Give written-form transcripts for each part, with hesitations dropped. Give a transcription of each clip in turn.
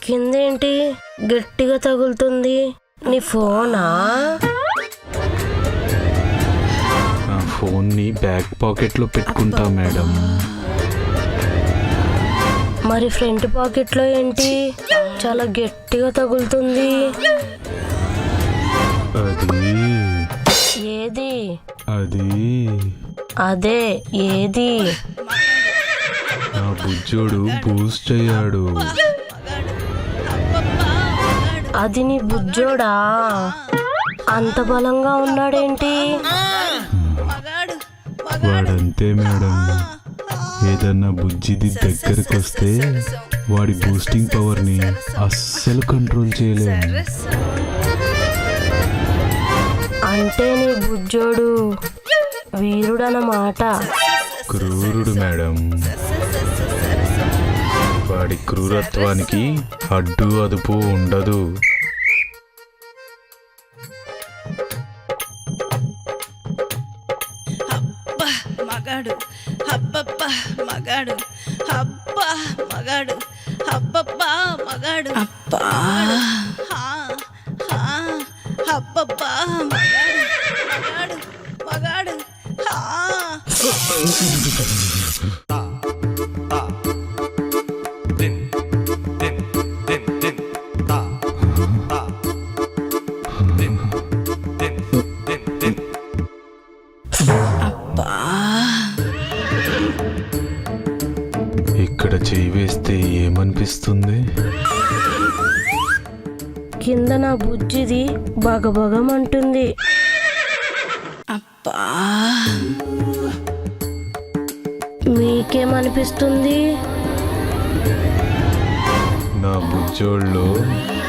కిందేంటి గట్టిగా తగులుతుంది? నీ ఫోనా? ఫోన్ని బ్యాక్ పాకెట్లో పెట్టుకుంటా మేడం. మరి ఫ్రంట్ పాకెట్లో ఏంటి చాలా గట్టిగా తగులుతుంది? అది ఏది? అది అదే ఏది? నా బుజ్జోడు బూస్ట్ అయ్యాడు. అది నీ బుజ్జోడా? అంత బలంగా ఉన్నాడేంటి? వాడంతే మేడం. ఏదన్నా బుజ్జిది దగ్గరకు వస్తే వాడి బూస్టింగ్ పవర్ని అస్సలు కంట్రోల్ చేయలేము. అంటే నీ బుజ్జోడు వీరుడన్నమాట. క్రూరుడు మేడం. వాడి క్రూరత్వానికి అడ్డు అదుపు ఉండదు. మగాడు అబ్బబ్బా మగాడు అబ్బా మగాడు అబ్బబ్బా మగాడు అబ్బా అబ్బబ్బా మగాడు మగాడు మగాడు ఇక్కడ చేయి వేస్తే ఏమనిపిస్తుంది? కింద నా బుజ్జిది బగబగమంటుంది. అబ్బా మీకేమనిపిస్తుంది? నా బుజ్జోళ్ళు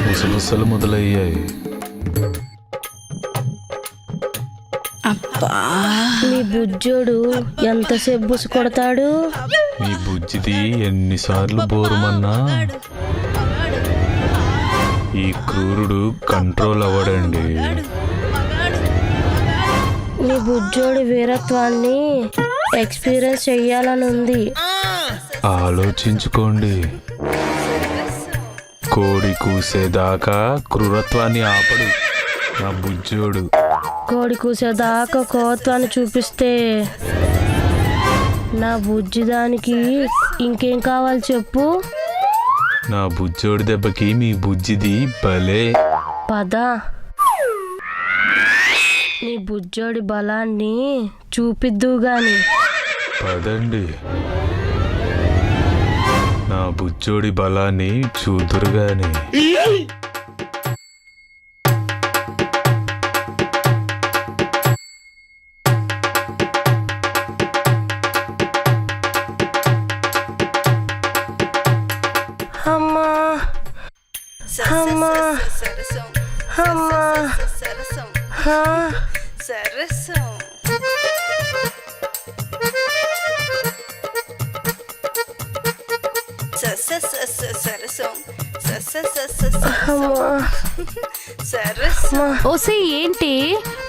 ముసముసలు మొదలయ్యాయి. అబ్బా మీ బుజ్జోడు ఎంతసేపు బుసు కొడతాడు? మీ బుజ్జిది ఎన్నిసార్లు బోరుమన్నా ఈ క్రూరుడు కంట్రోల్ అవ్వడండి. నీ బుజ్జోడి వీరత్వాన్ని ఎక్స్పీరియన్స్ చెయ్యాలని ఉంది. ఆలోచించుకోండి. కోడి కూసేదాకా క్రూరత్వాన్ని ఆపడు నా బుజ్జోడు. కోడి కూసేదాకా కోత్వాన్ని చూపిస్తే నా బుజ్జి దానికి ఇంకేం కావాలి చెప్పు? నా బుజ్జోడి దెబ్బకి మీ బుజ్జిది భలే. పద, నీ బుజ్జోడి బలాన్ని చూపిద్దు గాని. పదండి, నా బుజ్జోడి బలాన్ని చూదురుగాని. అమ్మా అమ్మా అమ్మా హా సరసం ఓసే ఏంటి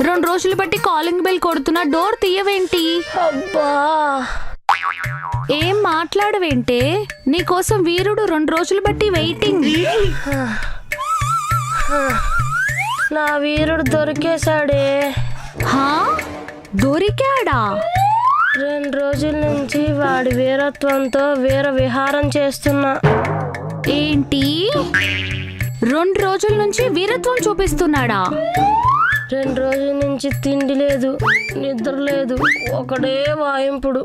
2 రోజులు బట్టి కాలింగ్ బెల్ కొడుతున్నా, డోర్ తీయవేంటి? అబ్బా, ఏం మాట్లాడవేంటే? నీకోసం వీరుడు 2 రోజులు బట్టి వెయిటింగ్. నా వీరుడు దొరికేశాడే. హా, దొరికాడా? 2 రోజుల నుంచి వాడి వీరత్వంతో వీర విహారం చేస్తున్నా. ఏంటి 2 రోజుల నుంచి వీరత్వం చూపిస్తున్నాడా? 2 రోజుల నుంచి తిండి లేదు, నిద్ర లేదు, ఒకడే వాయింపుడు.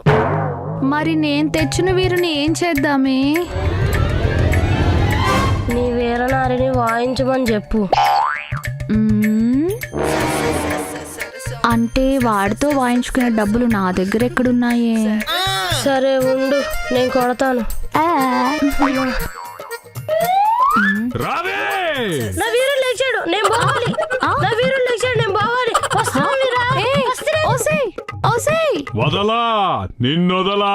మరి నేను తెచ్చిన వీరుని ఏం చేద్దామే? నీ వీరనారిని వాయించమని చెప్పు. అంటే వాడితో వాయించుకునే డబ్బులు నా దగ్గర ఎక్కడున్నాయే? సరే ఉండు, నేను కొడతాను. నా వీరుడు లేచాడు, నేను పోవాలి. నా వీరుడు లేచాడు, నేను పోవాలి. వదలా, నిన్నొదలా.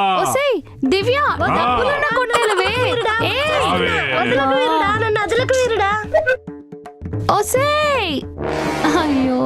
దివ్య, డబ్బులున్న కొట్టేలవే. నన్ను అదలకు వీరుడా. అయ్యో